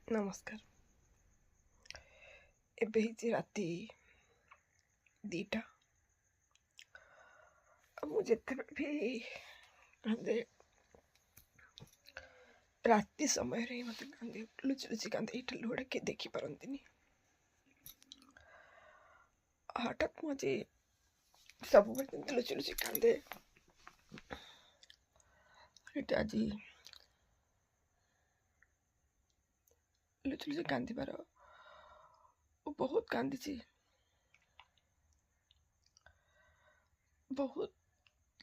नमस्कार। एबे ହେଇଛି ରାତି 2ଟା। ମୁଁ ଯେତେବେଳେ ବି କାନ୍ଦେ ରାତି ସମୟରେ ହିଁ ମୋତେ କାନ୍ଦେ ଲୁଚି ଲୁଚି କାନ୍ଦେ। ଏଇଟା ଲୁହଟା କିଏ ଦେଖିପାରନ୍ତିନି। ହଠାତ୍ ମୁଁ ଆଜି ସବୁବେଳେ ଯେମିତି ଲୁଚି ଲୁଚି କାନ୍ଦେ, ଏଇଟା ଆଜି ଲୁଚି ଲୁଚି କାନ୍ଦିବାର ମୁଁ ବହୁତ କାନ୍ଦିଛି, ବହୁତ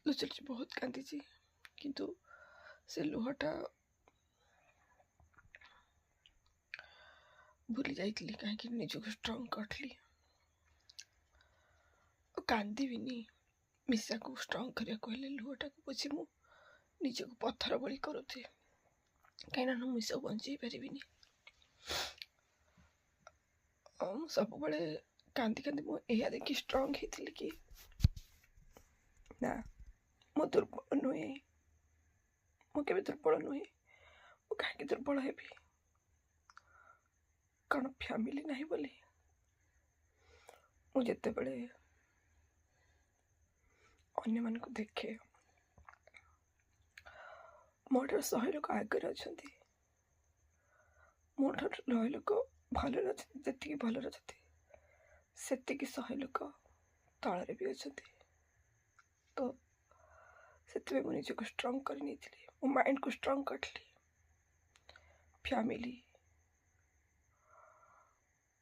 ଲୁଚି ଲୁଚି ବହୁତ କାନ୍ଦିଛି। କିନ୍ତୁ ସେ ଲୁହଟା ଭୁଲି ଯାଇଥିଲି କାହିଁକି ନିଜକୁ ଷ୍ଟ୍ରଙ୍ଗ କରିଥିଲି। ଆଉ କାନ୍ଦିବିନି। ମିଶାକୁ ଷ୍ଟ୍ରଙ୍ଗ କରିବାକୁ ହେଲେ ଲୁହଟାକୁ ବୁଝି ମୁଁ ନିଜକୁ ପଥର ଭଳି କରୁଥିଲି, କାହିଁକିନା ମୁଁ ମିଶାକୁ ବଞ୍ଚେଇ ପାରିବିନି। ମୁଁ ସବୁବେଳେ କାନ୍ଦି କାନ୍ଦି ମୁଁ ଏହା ଦେଖି ଷ୍ଟ୍ରଙ୍ଗ ହେଇଥିଲି କି ନା, ମୁଁ ଦୁର୍ବଳ ନୁହେଁ। ମୁଁ କେବେ ଦୁର୍ବଳ ନୁହେଁ। ମୁଁ କାହିଁକି ଦୁର୍ବଳ ହେବି? କ'ଣ ଫ୍ୟାମିଲି ନାହିଁ ବୋଲି? ମୁଁ ଯେତେବେଳେ ଅନ୍ୟମାନଙ୍କୁ ଦେଖେ, ମୋ ଠାରୁ 100 ଲୋକ ଆଗରେ ଅଛନ୍ତି, ମୋ ଠାରୁ 100 ଲୋକ ଭଲରେ ଅଛନ୍ତି। ଯେତିକି ଭଲରେ ଅଛନ୍ତି ସେତିକି 100 ଲୋକ ତଳରେ ବି ଅଛନ୍ତି। ତ ସେଥିପାଇଁ ମୁଁ ନିଜକୁ ଷ୍ଟ୍ରଙ୍ଗ କରି ନେଇଥିଲି, ମୋ ମାଇଣ୍ଡକୁ ଷ୍ଟ୍ରଙ୍ଗ କରିଥିଲି। ଫ୍ୟାମିଲି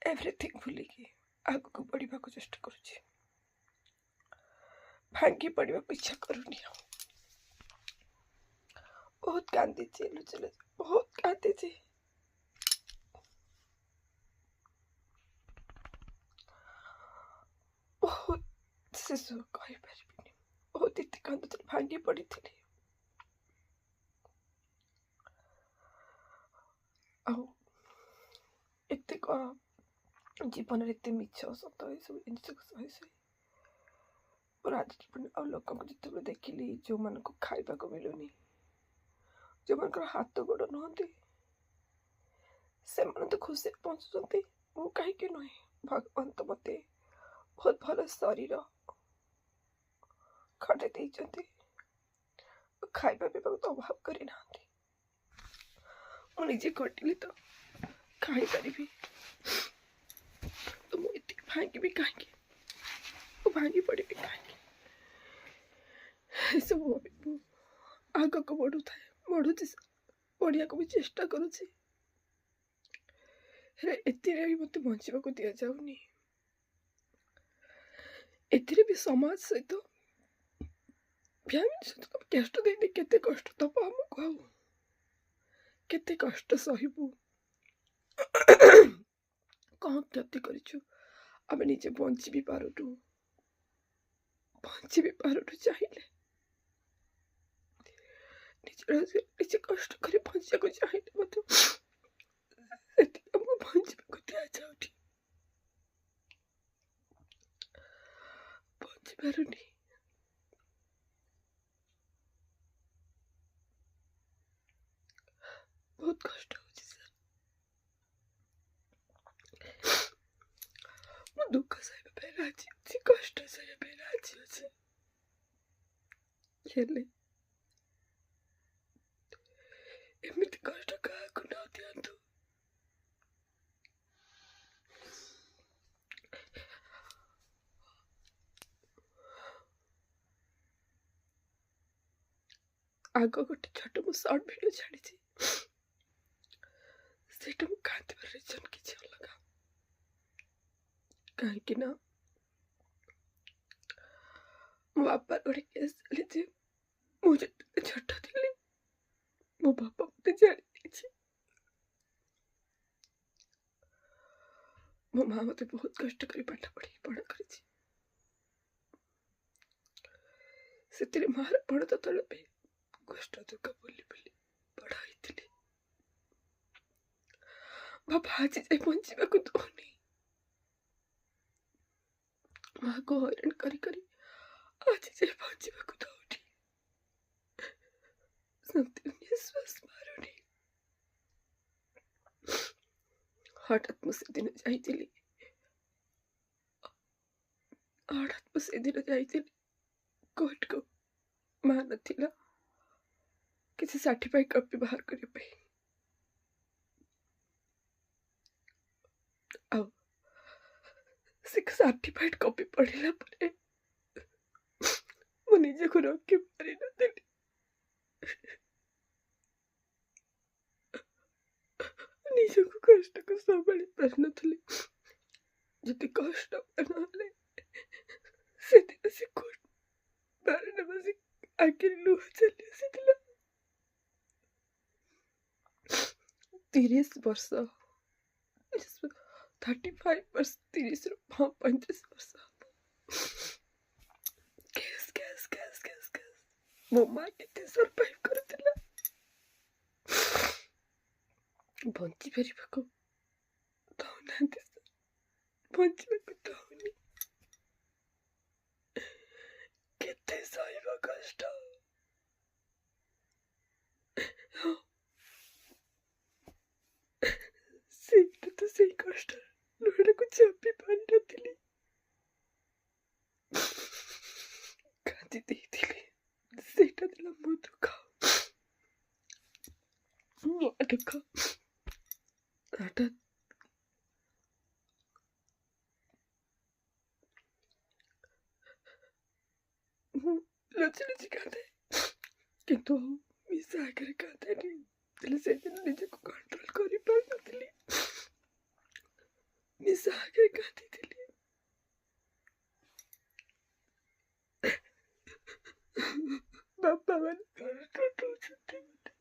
ଏଭ୍ରିଥିଙ୍ଗ ଭୁଲିକି ଆଗକୁ ବଢ଼ିବାକୁ ଚେଷ୍ଟା କରୁଛି। ଭାଙ୍ଗି ପଡ଼ିବାକୁ ଇଚ୍ଛା କରୁନି। ବହୁତ କାନ୍ଦିଛି, ଲୁଚି ଲୁଚି ବହୁତ କାନ୍ଦିଛି। ବହୁତ ସେସବୁ କହିପାରିବିନି। ବହୁତ ଏତେ କାନ୍ଦୁଥିଲି, ଭାଙ୍ଗି ପଡ଼ିଥିଲି। ଆଉ ଏତେ ଜୀବନରେ ଏତେ ମିଛ ସତ ଏସବୁ ଜିନିଷକୁ ସହି ସହି ମୋର ଆଜି ଜୀବନ। ଆଉ ଲୋକଙ୍କୁ ଯେତେବେଳେ ଦେଖିଲି, ଯେଉଁମାନଙ୍କୁ ଖାଇବାକୁ ମିଳୁନି, ଯେଉଁମାନଙ୍କର ହାତ ଗୋଡ଼ ନୁହନ୍ତି, ସେମାନେ ତ ଖୁସିରେ ବଞ୍ଚୁଛନ୍ତି, ମୁଁ କାହିଁକି ନୁହେଁ? ଭଗବାନ ତ ମୋତେ ବହୁତ ଭଲ ଶରୀର ଖଣ୍ଡେ ଦେଇଛନ୍ତି, ଖାଇବା ପିଇବାକୁ ତ ଅଭାବ କରିନାହାନ୍ତି। ମୁଁ ନିଜେ ଖଟିଲି ତ ଖାଇପାରିବି। ତ ମୁଁ ଏତିକି ଭାଙ୍ଗିବି କାହିଁକି? ମୁଁ ଭାଙ୍ଗି ପଡ଼ିବି କାହିଁକି? ଏସବୁ ଭାବି ମୁଁ ଆଗକୁ ବଢ଼ୁଛି, ବଢ଼ିବାକୁ ବି ଚେଷ୍ଟା କରୁଛି। ହେଲେ ଏଥିରେ ବି ମୋତେ ବଞ୍ଚିବାକୁ ଦିଆଯାଉନି। ଏଥିରେ ବି ସମାଜ ସହିତ, ଫ୍ୟାମିଲି ସହିତ କଷ୍ଟ ଦେଇନି। କେତେ କଷ୍ଟ ଦବ ଆମକୁ, ଆଉ କେତେ କଷ୍ଟ ସହିବୁ? କ'ଣ କ୍ଷତି କରିଛୁ? ଆମେ ନିଜେ ବଞ୍ଚି ବି ପାରୁନୁ ଚାହିଁଲେ। ନିଜେ କଷ୍ଟ କରି ବଞ୍ଚିବାକୁ ଚାହିଁଲେ ମଧ୍ୟ ସେତିକି ଆମକୁ ବଞ୍ଚିବାକୁ ଦିଆଯାଉନି। ବଞ୍ଚି ପାରୁନି। ବହୁତ କଷ୍ଟ ହଉଛି ସାର୍। ମୁଁ ଦୁଃଖ ସହିବା ପାଇଁ ରାଜି ଅଛି, କଷ୍ଟ ସହିବା ପାଇଁ ରାଜି ଅଛି। ହେଲେ ଏମିତି କଷ୍ଟ କାହାକୁ ନ ଦିଅନ୍ତୁ। ଆଗ ଗୋଟେ ଛୋଟ ମୁଁ ସର୍ଟ ଭିଡ଼ିଓ ଛାଡ଼ିଛି, ସେଇଟା ମୁଁ କାନ୍ଦିବାର ରିଜନ କିଛି ଅଲଗା। କାହିଁକି ନା ମୋ ବାପାର ଗୋଟେ କେସ୍ ଚାଲିଛି। ମୁଁ ଯେତେବେଳେ ଛୋଟ ଥିଲି, ମୋ ବାପା ମୋତେ ଜାଣି ଦେଇଛି। ମୋ ମା ମୋତେ ବହୁତ କଷ୍ଟ କରି ପାଠ ପଢ଼େଇ ବଡ଼ କରିଛି। ସେଥିରେ ମାର ପଣତ ତଳେ ବି କଷ୍ଟ ଦୁଃଖ ବୁଲି ବୁଲି ବଡ଼ ହେଇଥିଲି। ବାପା ଆଜି ଯାଇ ବଞ୍ଚିବାକୁ ଦଉନି। ମାକୁ ହଇରାଣ କରି କରି ଆଜି ଯାଇ ବଞ୍ଚିବାକୁ ଦଉନି। ଶାନ୍ତି ନିଶ୍ୱାସ ମାରୁନି। हठात ମୁଁ ସେଦିନ ଯାଇଥିଲି କୋର୍ଟକୁ। ମା ନଥିଲା କିଛି ସାର୍ଟିଫାଇଡ୍ କପି ବାହାର କରିବା ପାଇଁ। ଆଉ ସେ ସାର୍ଟିଫାଇଡ୍ କପି ପଢ଼ିଲା ପରେ ମୁଁ ନିଜକୁ ରଖି ପାରିନଥିଲି। ନିଜକୁ କଷ୍ଟକୁ ସମ୍ଭାଳି ପାରିନଥିଲି। ଯଦି କଷ୍ଟ ନହେଲେ ସେଦିନ ସେ କୋର୍ଟ ବାହାରେ ବସି ଆଖିରେ ଲୁହ ଚାଲି ଆସିଥିଲା। 30 ବର୍ଷ 35 ବର୍ଷ 30 ରୁ 35 ବର୍ଷ ମୋ ମା କେତେ ସର୍ଭାଇଭ୍ କରୁଥିଲା। ବଞ୍ଚି ପାରିବାକୁ ଦଉନାହାନ୍ତି, ବଞ୍ଚିବାକୁ ଦଉନି। କେତେ ସହିବ କଷ୍ଟ। ସେଇଟା ତ ସେଇ କଷ୍ଟ ଲୁହଟାକୁ ଚାପି ପାରିନଥିଲି, କାନ୍ଦି ଦେଇଥିଲି। ସେଇଟା ଥିଲା ମୋ ଦୁଃଖ, ମୋ ଦୁଃଖ। ହଠାତ୍ ମୁଁ ଲୁଚି ଲୁଚି କାନ୍ଦେ, କିନ୍ତୁ ମିଶା ଆଗରେ କାନ୍ଦେନି। ହେଲେ ସେଦିନ ନିଜକୁ କଣ୍ଟ୍ରୋଲ କରିପାରିନଥିଲି, ମିଶା ଆଗରେ କାନ୍ଦିଥିଲି। ବାପା ମାନେ କଷ୍ଟ ଦଉଛନ୍ତି ମତେ,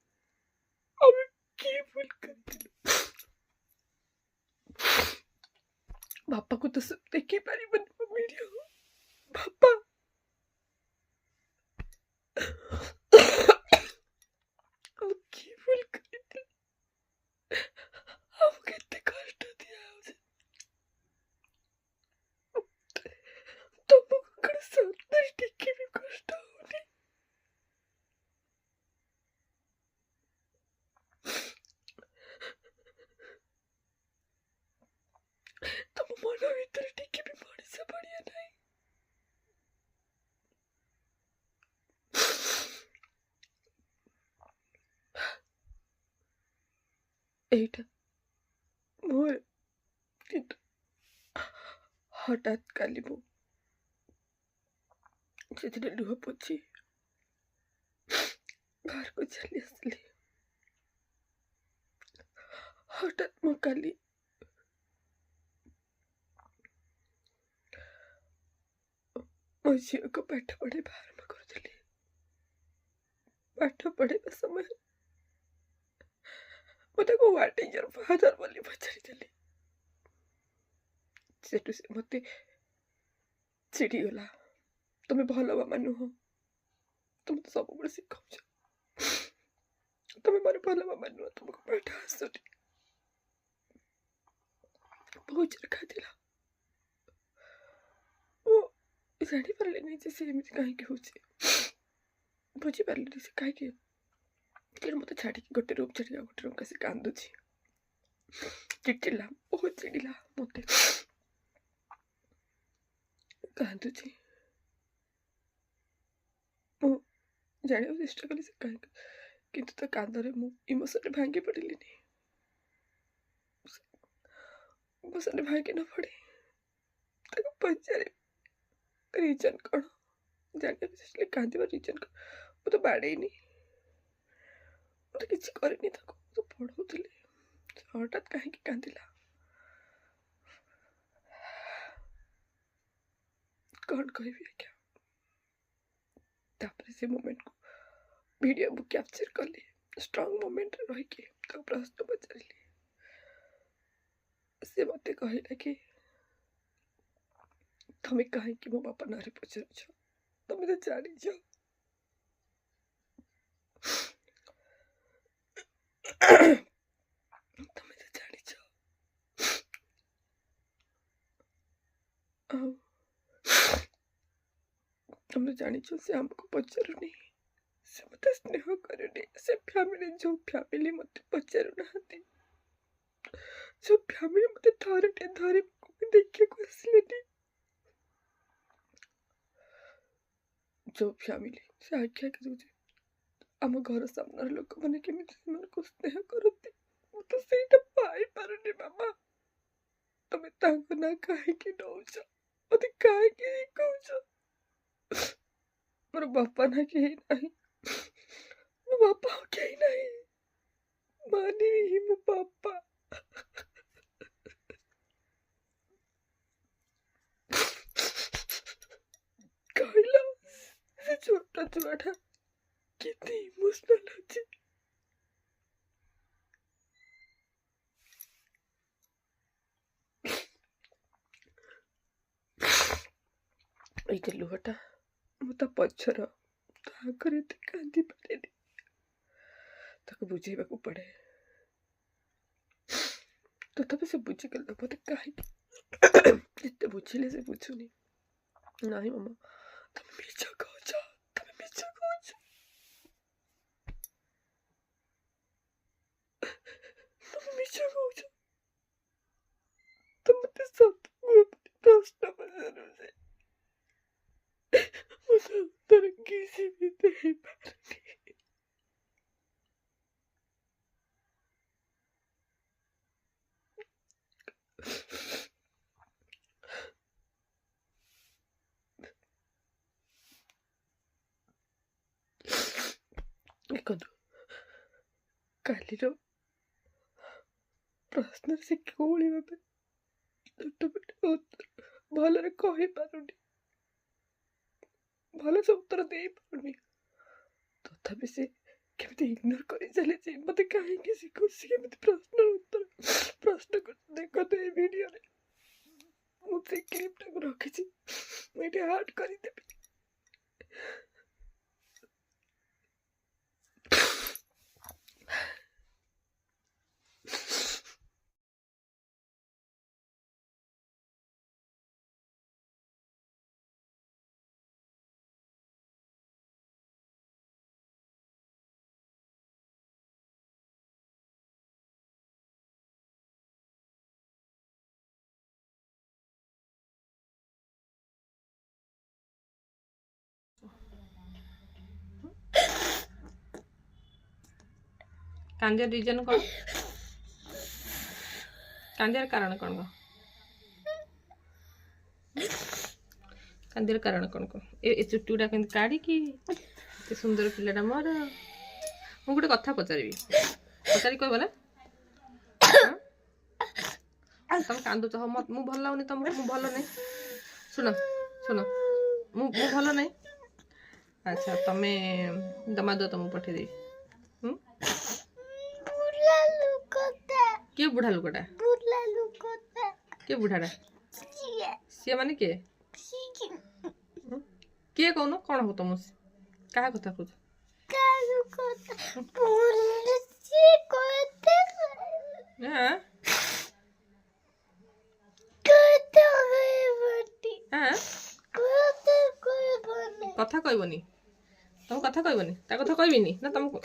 ଆମେ କିଏ ଭୁଲ କରିଥିଲୁ? ବାପାକୁ ତ ଦେଖି ପାରିବନି ମୋ ଭିଡିଓ। ବାପା ମୁଁ କିଏ ଭୁଲ କରିଥିଲି? ଆଉ କେତେ କଷ୍ଟ ଦିଆହଉଛି ତମକୁ, କଣ ସତରେ ଟିକେ ବି କଷ୍ଟ ହଉନି? ତମ ମନ ଭିତରେ ଟିକେ ବି ମଣିଷ ପଡିଆ ନାହିଁ? এইটা ମୋର, କିନ୍ତୁ ହଠାତ୍ କାଲି ମୁଁ ସେଥିରେ ଲୁହ ପୋଛି ଘରକୁ ଚାଲି ଆସିଲି। ହଠାତ୍ ମୁଁ କାଲି ମୋ ଝିଅକୁ ପାଠ ପଢ଼ାଇବା ଆରମ୍ଭ କରୁଥିଲି। ପାଠ ପଢ଼ାଇବା ସମୟରେ ମୁଁ ତାକୁ ହ୍ୱାଟ୍ ଇଜ୍ ୟୋର୍ ଫାଦର ବୋଲି ପଚାରିଥିଲି। ସେଠୁ ସେ ମତେ ଚିଡ଼ିଗଲା, ତମେ ଭଲ ମାମା ନୁହଁ, ତମେ ତ ସବୁବେଳେ ଶିଖାଉଛ, ତମେ ମୋର ଭଲ ମାମା ନୁହଁ, ତମକୁ ପାଠ ଆସୁନି। ବହୁତ ଜୋର ଖାଇଥିଲା। ମୁଁ ଜାଣିପାରିଲିନି ଯେ ସେ ଏମିତି କାହିଁକି ହଉଛି, ବୁଝିପାରିଲିନି ସେ କାହିଁକି। କିନ୍ତୁ ମତେ ଛାଡ଼ିକି ଗୋଟେ ରୁମ୍ ଛାଡ଼ିକି ଆଉ ଗୋଟେ ରୁମ୍କୁ ଆସି କାନ୍ଦୁଛି, ଚିଡ଼ିଲା, ବହୁତ ଚିଡ଼ିଲା ମତେ, କାନ୍ଦୁଛି। ମୁଁ ଜାଣିବାକୁ ଚେଷ୍ଟା କଲି ସେ କାହିଁକି, କିନ୍ତୁ ତା କାନ୍ଦରେ ମୁଁ ଇମୋସନରେ ଭାଙ୍ଗି ପଡ଼ିଲିନି। ଇମୋସନରେ ଭାଙ୍ଗି ନ ପଡ଼ି ତାକୁ ପଚାରି ରିଜନ୍ କ'ଣ, ଜାଣିବାକୁ ଚେଷ୍ଟା କଲି କାନ୍ଦିବା ରିଜନ୍ କ'ଣ। ମୁଁ ତ ବାଡ଼େଇନି, ମୁଁ ତ କିଛି କରିନି ତାକୁ, ମୁଁ ତ ପଢ଼ଉଥିଲି, ହଠାତ୍ କାହିଁକି କାନ୍ଦିଲା କ'ଣ କହିବି ଆଜ୍ଞା। ତାପରେ ସେ ମୋମେଣ୍ଟକୁ ଭିଡ଼ିଓ ମୁଁ କ୍ୟାପଚର କଲି, ଷ୍ଟ୍ରଙ୍ଗ ମୋମେଣ୍ଟରେ ରହିକି ତାକୁ ପ୍ରଶ୍ନ ପଚାରିଲି। ସେ ମତେ କହିଲା କି ତମେ କାହିଁକି ମୋ ବାପା ନାଁରେ ପଚାରୁଛ, ତମେ ତ ଜାଣିଛ। ତମେ ତ ଜାଣିଛ। ଆଉ ତମେ ଜାଣିଛ ସେ ଆମକୁ ପଚାରୁନି, ସେ ମତେ ସ୍ନେହ କରୁନି, ସେ ଫ୍ୟାମିଲି ଯୋଉ ଫ୍ୟାମିଲି ମତେ ପଚାରୁନାହାନ୍ତି जो फैमिली मते थरटे धरे देखिए को आसिलेनी जो फैमिली से आख्या के जो आम घर सामने लोक मैंने केमी को स्नेह करती तो ସେଇଟା ପାଇପାରୁନି ମାମା ତମେ ତାଙ୍କ ନା କାହିଁକି ନଉଛ ମତେ କାହିଁକି କହୁଛ ମୋର ବାପା ନା କେହି ନାହିଁ ମୋ ବାପା ଆଉ କେହି ନାହିଁ ମାନି ହିଁ ମୋ ବାପା କହିଲ ସେ ଛୋଟ ଛୁଆଟା କେତେ ଇମୋସନାଲ ଅଛି ଏଇଟା ଲୁହଟା ମୁଁ ତା ପଛର ତା ଆଗରେ ଏତେ କାନ୍ଦି ପାରେନି ତାକୁ ବୁଝେଇବାକୁ ପଡ଼େ ତଥାପି ସେ ବୁଝିଗଲା ମତେ କାହିଁକି ଯେତେ ବୁଝିଲେ ସେ ବୁଝୁନି ନାହିଁ ମାମା ତମେ ମିଛ କହୁଛ ତମେ ମିଛ କହୁଛ ତମେ ମିଛ କହୁଛ ତ ମତେ ସତ ପ୍ରଶ୍ନ ପଚାରୁଛି ମୁଁ ସତରେ କିଛି ବି ଦେଇପାରୁନି ଦେଖନ୍ତୁ କାଲିର ପ୍ରଶ୍ନ ସେ କୋଉଳି ଭାବେ ଭଲରେ କହିପାରୁନି ଭଲସେ ଉତ୍ତର ଦେଇପାରୁନି ତଥାପି ସେ କେମିତି ଇଗ୍ନୋର କରି ଚାଲିଛି ମତେ କାହିଁକି ଶିଖୁଛି କେମିତି ପ୍ରଶ୍ନର ଉତ୍ତର ପ୍ରଶ୍ନ କରୁଛି ଦେଖନ୍ତୁ ଏଇ ଭିଡିଓରେ ମୁଁ ସେ କ୍ଲିପଟାକୁ ରଖିଛି ମୁଁ ଏଠି ଆଡ୍ କରିଦେବି कांदिया रीजन कौन कांदियार कारण कौन कांदियार कारण कौन कौन ए चुट्टी गुड़ा के काढ़ी की सुंदर पिलाटा मोर मु गोटे कथा पचारि पचारि कहब ना तुम कांदुच हो मत मु भल लगुनि तुम मु भल नहीं सुन सुन मु भल नहीं अच्छा तमे दमा दो तुम पठे दे किए बुढ़ा लुकटा किए बुढ़ाटा सी माने किए किए कौन कौन हो तुम क्या कथा कह कथा कहबनी तुम कथा कहबनी ता कथा कहबिनी ना तुमको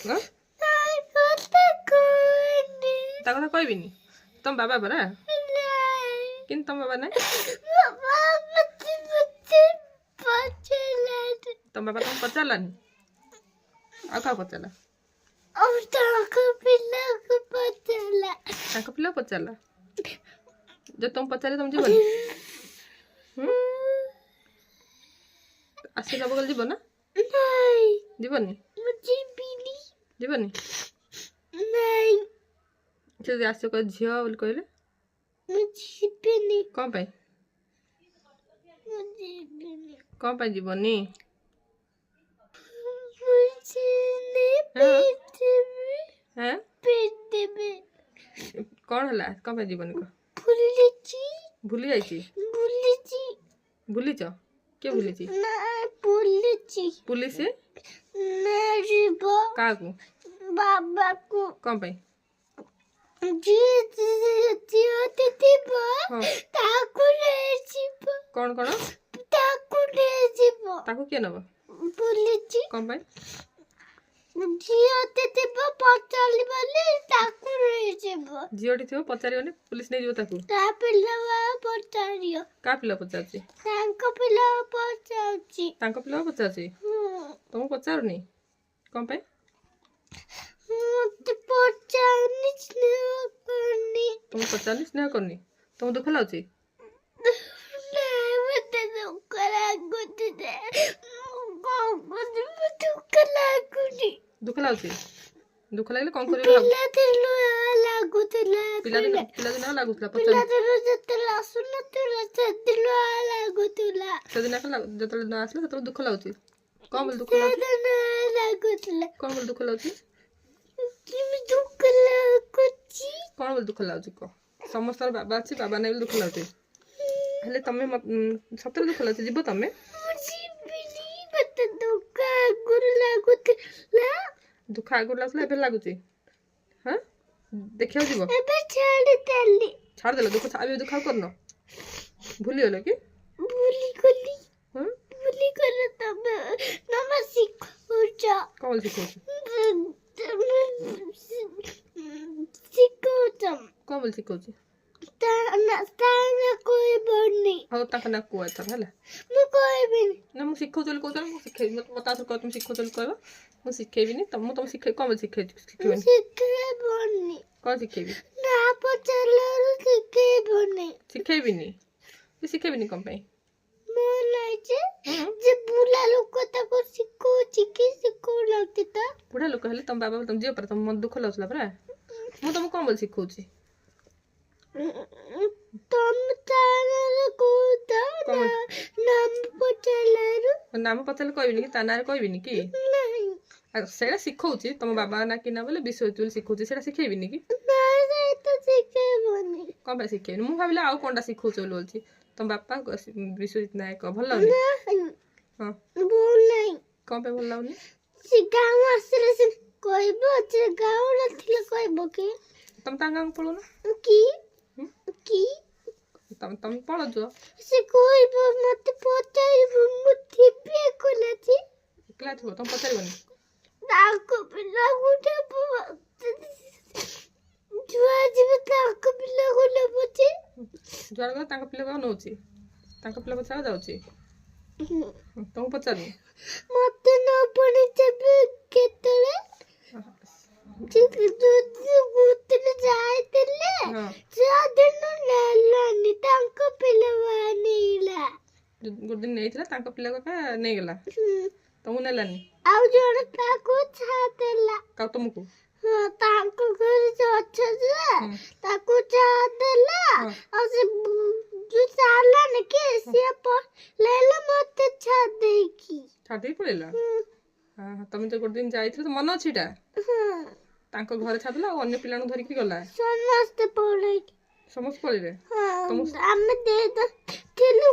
ता कथा कहबिनी तुम बाबा परा कि तुम बाबा ना तुम बाबा तुम पचारानी आ क्या पचारा पिला पचारा जो तुम पचारे तुम जीवन आसिला बगल जीव ना जीवनी जीवनी से आस कह झील बोली कहले कौन पाई कौन पाई जीवनी हाँ कौन है कौन पाई जीवनी कह भूली जाइए भूलीच किए भूली पुलिस क्या बाबा को कौन पाई कौन कौन ताकू किए नब कौन पाई ଝିଅଟେ ଥିବ ପଚାରିବନି ତାକୁ ନେଇଯିବ। ଝିଅଟି ଥିବ ପଚାରିବନି ପୁଲିସ ନେଇଯିବ ତାକୁ। ତା ପିଲା ପଚାରିବ। କା ପିଲା ପଚାରୁଛି? ତାଙ୍କ ପିଲା ପଚାରୁଛି। ତାଙ୍କ ପିଲା ପଚାରୁଛି? ତମକୁ ପଚାରୁନି କଣ ପାଇଁ? ମତେ ପଚାରୁନି ସ୍ନେହ କରୁନି। ତମକୁ ପଚାରୁନି ସ୍ନେହ କରୁନି? ତମକୁ ଦୁଃଖ ଲାଗୁଛି? ନାଇଁ ମତେ ଦୁଃଖ ଲାଗୁଛି ଯେ ମୁଁ କଣ କରିବି ଦୁଃଖ ଲାଗୁନି। ଦୁଃଖ ଲାଗୁଛି? ଦୁଃଖ ଲାଗିଲେ କଣ କରିବ ଭାବ? ପିଲାଦିନ ଲାଗୁଥିଲା। ପିଲାଦିନ ଲାଗୁଥିଲା ପଚାରୁନି? ପିଲାଦିନ ଯେତେବେଳେ ଆସୁନଥିଲା ସେଦିନ ଲାଗୁଥିଲା। ସେଦିନ ଯେତେବେଳେ ନ ଆସିଲା ସେତେବେଳେ ଦୁଃଖ ଲାଗୁଛି? କଣ ବୋଲି ଦୁଃଖ ଲାଗୁଛି? ସେଦିନ ଲାଗୁଥିଲା। କଣ ବୋଲି ଦୁଃଖ ଲାଗୁଛି? କେମିତି ଦୁଃଖ ଲାଗୁଛି? କଣ ବୋଲି ଦୁଃଖ ଲାଗୁଛି କହ? ସମସ୍ତଙ୍କର ବାବା ଅଛି, ବାବା ନାହିଁ ବୋଲି ଦୁଃଖ ଲାଗୁଛି। ହେଲେ ତମେ ସତରେ ଦୁଃଖ ଲାଗୁଛି? ଯିବ ତମେ? ମୁଁ ଯିବିନି। ମତେ ଦୁଃଖ ଆଗରୁ ଲାଗୁଥିଲା। ଦୁଃଖ ଆଗରୁ ଲାଗୁଥିଲା ଏବେ ଲାଗୁଛି? ହଁ ଦେଖିବାକୁ ଯିବ? ଏବେ ଛାଡ଼ିଦେଲି। ଛାଡ଼ିଦେଲ ଦୁଃଖ? ଏବେ ଦୁଃଖ ଆଉ କରୁନ? ଭୁଲିଗଲ କି? ଭୁଲିଗଲି। ହଁ ଭୁଲିଗଲ। ତମେ ଶିଖଉଛ। କଣ ବୋଲି ଶିଖଉଛୁ? ଶିଖଉଛ। କଣ ବୋଲି ଶିଖଉଛି? ତା ନା କହିବନି। ହଉ ତାଙ୍କ ନା କୁହ ଏଥର ହେଲା। ମୁଁ କହିବିନି। ନା ମୁଁ ଶିଖଉଛି ବୋଲି କହୁଛ, ମୁଁ ଶିଖେଇବି। ମତେ ଆସ କହ ତମେ ଶିଖଉଛ ବୋଲି କହିବ। ମୁଁ ଶିଖେଇବିନି ତମକୁ ଶିଖେଇ କଣ ବୋଲି ଶିଖେଇବିନି? ଶିଖେଇବନି। କଣ ଶିଖେଇବି? ନା ପଚାରିଲାରୁ ଶିଖେଇବନି। ଶିଖେଇବିନି? ଶିଖେଇବିନି କଣ ପାଇଁ? ମୁଁ ନାହିଁ ଯେ ବୁଲା ଲୋକ ତାକୁ ଶିଖଉଛି କି ଶିଖଉନାହାନ୍ତି ତ। ବୁଢା ଲୋକ ହେଲେ ତମ ବାବା ତମ ଝିଅ ପରେ ତମ ମନ ଦୁଃଖ ଲାଗୁଥିଲା ପରା। ମୁଁ ତମକୁ କଣ ବୋଲି ଶିଖଉଛି? ତମେ ତାର କହୁଛ ନାମ ପଚାରିଲାରୁ। ନାମ ପଚାରିଲେ କହିବିନି କି? ତା ନାଁରେ କହିବିନି କି? ନାହିଁ। ସେଇଟା ଶିଖଉଛି ତମ ବାବା ନା କି ନା ବୋଲେ ବିଶ୍ୱଜିତ ବୋଲି ଶିଖଉଛି। ସେଇଟା ଶିଖେଇବିନି କି? ତ ଶିଖେଇବନି। କଣ ପାଇଁ ଶିଖେଇବିନି? ମୁଁ ଭାବିଲି ଆଉ କଣଟା ଶିଖଉଛି ବୋଲି ବଲଛି। ତମ ବାପା ବିଶ୍ୱଜିତ ନାୟକ ଭଲ ଲାଗୁନି? ହଁ ଭଲ ନାହିଁ। କଣ ପାଇଁ ଭଲ ଲାଗୁନି? ସେ ଗାଁ ଆସିଲେ ସେ କହିବ। ସେ ଗାଁରେ ଥିଲେ କହିବ କି? ତମେ ତାଙ୍କ ଗାଁକୁ ପଳଉନ କି କି ତମେ ପଳଉଛ। ସେ କହିବ ମତେ ପଚାରିବ। ମୁଁ ଥିବି ଏକଲା ଏକଲା ଥିବ ତମେ ପଚାରିବନି? ତାଙ୍କ ପିଲା ଗୋଟେ ଛୁଆ ଯିବେ ତାଙ୍କ ପିଲାକୁ ନେବୁଛି। ଯୁଆଡେ ଗଲେ ତାଙ୍କ ପିଲାକୁ ନଉଛି? ତାଙ୍କ ପିଲା ପଚାରା ଯାଉଛି? ତମକୁ ପଚାରୁନି? ମତେ ନ ପଡି ଯାବେ କେତେବେଳେ ଯାଇଥିଲେ ସେଦିନ ନେଲାନି। ତାଙ୍କ ପିଲା ନେଇଲା। ଗୋଟେ ଦିନ ନେଇଥିଲା ତାଙ୍କ ପିଲାକୁ ନେଇଗଲା। ତମକୁ ନେଲାନି? ଆଉ ଜଣେ ତାକୁ ଛାଡ଼ିଦେଲା। ତମକୁ? ହଁ ତାଙ୍କ ଘରେ ଅଛନ୍ତି ତାକୁ ଛାଡ଼ିଦେଲା। ଆଉ ସେ ଯୋଉ ଚାଲାନି କି ସିଏ ପଳେଇଲା ମତେ ଛାଡ଼ିଦେଇକି। ଛାଡ଼ିଦେଇକି ପଳେଇଲା? ତମେ ତ ଗୋଟେ ଦିନ ଯାଇଥିଲ ମନେ ଅଛି ଏଇଟା? ତାଙ୍କ ଘରେ ଛାଡ଼ିଦେଲା ଆଉ ଅନ୍ୟ ପିଲାଙ୍କୁ ଧରିକି ଗଲା? ସମସ୍ତେ ପଳେଇଲେ। ସମସ୍ତେ ପଳେଇଲେ? ଆମେ ଦେଇଥିଲୁ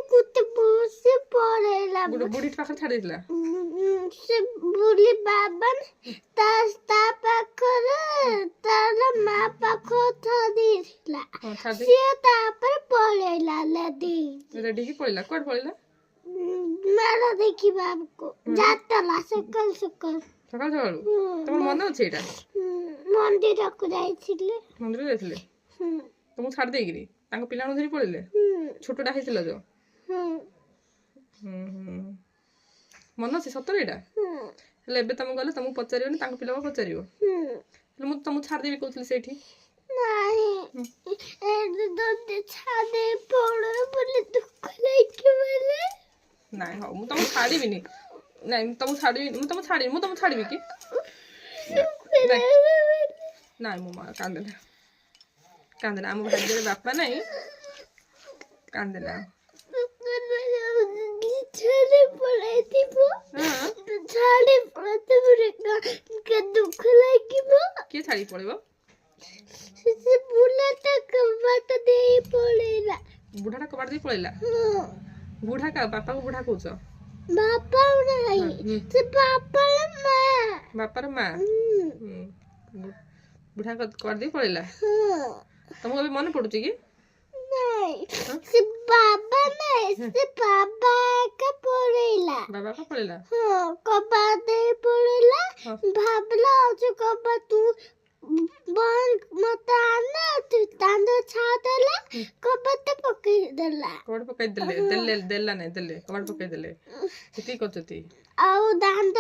ସେ ପଳେଇଲା। ଗୋଟେ ବୁଢୀ ପାଖରେ ଛାଡ଼ି ଦେଇଥିଲା? ସେ ବୁଢୀ ବାବା ତା ପାଖରେ ତାର ମା ପାଖ ଛାଡ଼ିଥିଲା। ସିଏ ତାପରେ ପଳେଇଲା ରେଡିକି ପଳେଇଲା? କୁଆଡେ ପଳେଇଲା? ମେଳ ଦେଖିବାକୁ ଯାତ୍ରା ସକାଳୁ ସକାଳୁ। ସକାଳୁ ସକାଳୁ? ତମର ମନେ ଅଛି ଏଇଟା? ମନ୍ଦିରକୁ ଯାଇଥିଲେ। ମନ୍ଦିର ଯାଇଥିଲେ? ତମକୁ ଛାଡ଼ି ଦେଇକିରି ତାଙ୍କ ପିଲାଙ୍କୁ ଧରି ପଳେଇଲେ? ଛୋଟଟା ହେଇଥିଲା ଯୋଉ? ମନେ ଅଛି ସତରେ ଏଇଟା? ହେଲେ ଏବେ ତମେ ଗଲେ ତମକୁ ପଚାରିବନି ତାଙ୍କ ପିଲାକୁ ପଚାରିବ? ହେଲେ ମୁଁ ତମକୁ ଛାଡ଼ିଦେବି କହୁଥିଲି ସେଇଠି? ନାଇଁ ହଉ ମୁଁ ତମକୁ ଛାଡ଼ିବିନି। ନାଇଁ ତମକୁ ଛାଡ଼ିବିନି। ମୁଁ ତମକୁ ଛାଡ଼ିବି କି? ନାଇଁ ମୋ ମା କାନ୍ଦେନା ଆମ ଭାଗ୍ୟରେ ବାପା ନାହିଁ। କାନ୍ଦେନା। ଦୁଃଖ ଲାଗିବ। କିଏ ଛାଡ଼ି ପଳେଇବ? ବୁଢାଟା କବାଟ ଦେଇ ପଳେଇଲା। ବୁଢାଟା କବାଟ ଦେଇ ପଳେଇଲା? ବୁଢା ବାପାକୁ ବୁଢା କହୁଛ? ବାପା ନାହିଁ ସେ ବାପାର ମା। ବାପାର ମା? ବୁଢା କବାଟ ଦେଇ ପଳେଇଲା? ତମକୁ ଏବେ ମନେ ପଡୁଛି କି? ନାଇଁ ସେ ବାବା ନାଇଁ ସେ ବାବା ଏକା ପଳେଇଲା ବାବା କଣ ପଳେଇଲା? ହଁ କବା ଦେଇ ପଳେଇଲା ହଁ। ଭାବିଲା ଆଉ କବା ତୁ ମତେ ଆନା ତୁ ତାଣ୍ଡ ଛାଡିଦେଲା କବାଟ ପକେଇଦେଲା କବାଟ ପକେଇଦେଲେ ଦେଲା ନାଇଁ ଦେଲେ କବାଟ ପକେଇଦେଲେ ସେତିକି କରୁଛନ୍ତି ଆଉ ଦାଣ୍ଡ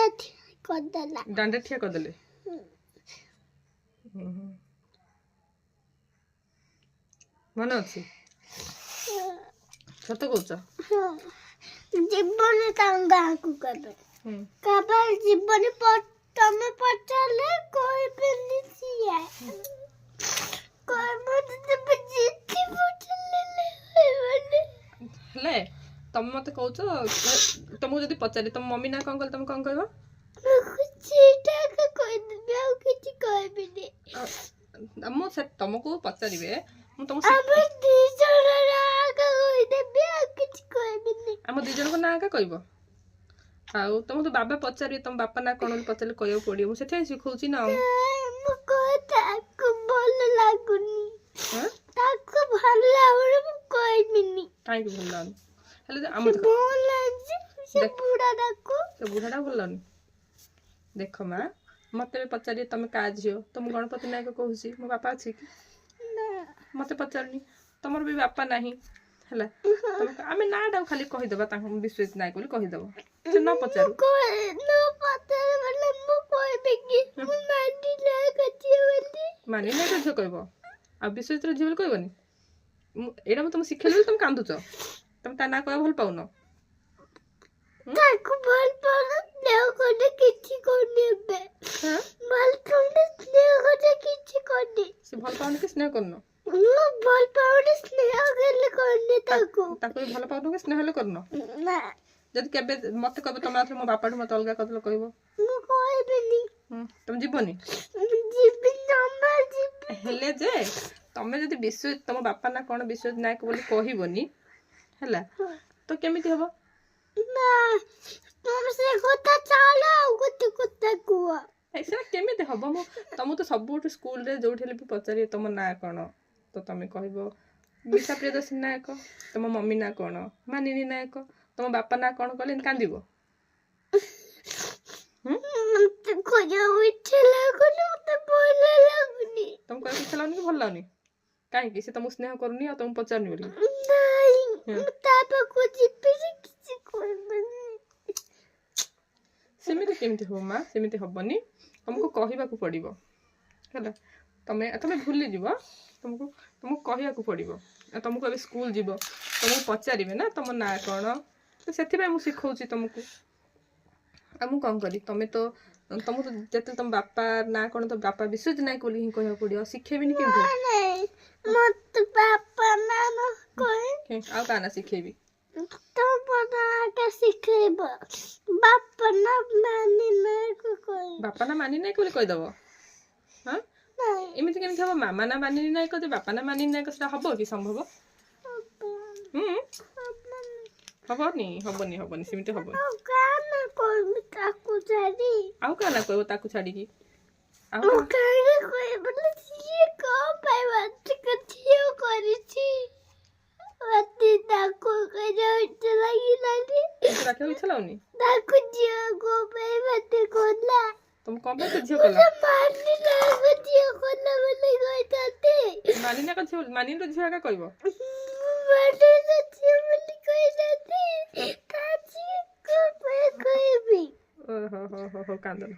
କରିଦେଲା ଦାଣ୍ଡରେ ଠିଆ କରିଦେଲେ। ମନେ ଅଛି? ସତ କହୁଛ? ଜୀବନ ତାଙ୍କ ଗାଁକୁ କେବେ କେବେ ଜୀବନ ତମେ ପଚାରିଲେ କହିବେନି ସିଏ କହିବନି ତମେ ଜିତି ପଚାରିଲେ ହେଲେ ତମେ ମତେ କହୁଛ ତମକୁ ଯଦି ପଚାରି ତମ ମମି ନା କଣ କହିଲେ ତମେ କଣ କହିବ? ସେଇଟା କହିଦେବି ଆଉ କିଛି କହିବିନି। ମୁଁ ତମକୁ ପଚାରିବେ ମୁଁ ତମକୁ ଆମେ ଦି ଜଣ କହିଦେବି ଆଉ କିଛି କହିବିନି। ଆମ ଦି ଜଣଙ୍କ ନାଁ ଏକା କହିବ? ଆଉ ତମକୁ ତ ବାବା ପଚାରିବେ ତମ ବାପା ନା କଣ ବୋଲି ପଚାରିଲେ କହିବାକୁ ପଡିବ। ମୁଁ ସେଥିପାଇଁ ଶିଖଉଛି ନା। ତାକୁ ଭଲ ଲାଗୁନି ତାକୁ ଭଲ ଲାଗୁନି ମୁଁ କହିବିନି। କାହିଁକି ଭଲ ଲାଗୁନି? ହେଲେ ଆମ ସେ ବୁଢାଟା ଭଲ ଲାଗୁନି। ଦେଖ ମା ମତେ ବି ପଚାରିବେ ତମେ କାହା ଝିଅ ତ ମୁଁ ଗଣପତି ନାୟକ କହୁଛି ମୋ ବାପା ଅଛି କି? ମତେ ପଚାରୁନି ତମର ବି ବାପା ନାହିଁ ହେଲା ଆମେ ନାଁଟାକୁ ଖାଲି କହିଦବା ତାଙ୍କୁ ବିଶ୍ୱଜିତ ନାୟକ ବୋଲି କହିଦବ ସେ ନ ପଚାରୁ ମାନି ନାୟକ ଝିଅ କହିବ ଆଉ ବିଶ୍ୱଜିତର ଝିଅ ବୋଲି କହିବନି। ଏଇଟା ମୁଁ ତମକୁ ଶିଖେଇଲି ବୋଲି ତମେ କାନ୍ଦୁଛ। ତମେ ତା ନାଁ କହିବା ଭଲ ପାଉନ? ତାକୁ ଭଲ ପାଉନ ସ୍ନେହ କଲେ କିଛି କରୁନି ଏବେ ଭଲ ପାଉନି ସ୍ନେହ କଲେ କିଛି କରୁନି। ସେ ଭଲ ପାଉନି କି ସ୍ନେହ କରୁନ? ମୁଁ ଭଲ ପାଉନି ସ୍ନେହ କଲେ କରୁନି ତାକୁ ବି ଭଲ ପାଉନ କି ସ୍ନେହ ହେଲେ କରୁନ? ନା ଯଦି କେବେ ମତେ କହିବ ତମେ ଆଉଥରେ ମୋ ବାପାଠୁ ମତେ ଅଲଗା କରିଦେଲ କହିବ? ମୁଁ କହିବିନି। ତମେ ଯିବନି? ହେଲେ ଯେ ତମେ ଯଦି ବିଶ୍ୱଜିତ ତମ ବାପା ନା କଣ ବିଶ୍ୱଜିତ ନାୟକ ବୋଲି କହିବନି ହେଲା ତ କେମିତି ହବ? ସେ କଥା ଚାଲ ଆଉ ଗୋଟେ କଥା କୁହ। ସେଟା କେମିତି ହବ? ମୁଁ ତମକୁ ତ ସବୁଠୁ ସ୍କୁଲରେ ଯୋଉଠି ହେଲେ ବି ପଚାରିବେ ତମ ନାଁ କଣ ତ ତମେ କହିବ ମିଶା ପ୍ରିୟଦର୍ଶିନୀ ନାୟକ। ତମ ମମି ନାଁ କଣ? ମାନିନୀ ନାୟକ। ତମ ବାପା ନାଁ କଣ କହିଲେ କାନ୍ଦିବ? ମତେ କହିବାକୁ ଇଚ୍ଛା ଲାଗୁନି ମତେ ଭଲ ଲାଗୁନି। ତମକୁ କହିବାକୁ ଇଚ୍ଛା ଲାଗୁନି କି ଭଲ ଲାଗୁନି? କାହିଁକି? ସେ ତମକୁ ସ୍ନେହ କରୁନି ଆଉ ତମକୁ ପଚାରୁନି ବୋଲି? ତା ପାଖକୁ ଯିବି କିଛି କହିବିନି। ସେମିତି କେମିତି ହବ ମା? ସେମିତି ହବନି। ତମକୁ କହିବାକୁ ପଡିବ ହେଲା। ତମେ ଭୁଲିଯିବ ତମକୁ କହିବାକୁ ପଡିବ। ଆଉ ତମକୁ ଏବେ ସ୍କୁଲ ଯିବ ତମକୁ ପଚାରିବେ ନା ତମ ନାଁ କଣ ତ ସେଥିପାଇଁ ମୁଁ ଶିଖଉଛି ତମକୁ। ଆଉ ମୁଁ କଣ କରିବି? ତମକୁ ଯେତେବେଳେ ତମ ବାପା ନାଁ କଣ ତ ବାପା ବିଶ୍ୱଜିତ ନାୟକ ବୋଲି ହିଁ କହିବାକୁ ପଡିବ। ଶିଖେଇବିନି କେମିତି? ମତେ ବାପା ନା ଆଉ କାହା ନାଁ ଶିଖେଇବି? ଶିଖେଇବ ବାପା ନା ମାନି ନାୟକ କହିବ। ବାପା ନା ମାନି ନାୟକ ବୋଲି କହିଦବ? ହଁ ଏମିତି କେମିତି ହବ? ମାମା ନା ମାନିନୀ ନାୟକ ଯେ ବାପା ନା ମାନିନୀ ନାୟକ ସେଟା ହବ କି ସମ୍ଭବ? ହବନି ସେମିତି ହବନି। ଆଉ କାହା ନା କହିବି ତାକୁ ଛାଡିକି? ସିଏ କଣ ପାଇଁ ବାଟିକ ଝିଅ କରିଛି ତାକୁ ଲାଗିଲାନି ରାଖିବାକୁ ଇଚ୍ଛା ଲାଗୁନି? ତାକୁ ଝିଅ କଣ ପାଇଁ ବାଟି କଲା? ତମକୁ କଣ ପାଇଁ ଝିଅ କଲା? ମାନିନୀର ଝିଅ ଏକା କହିବ? ହଉ କାନ୍ଦନ।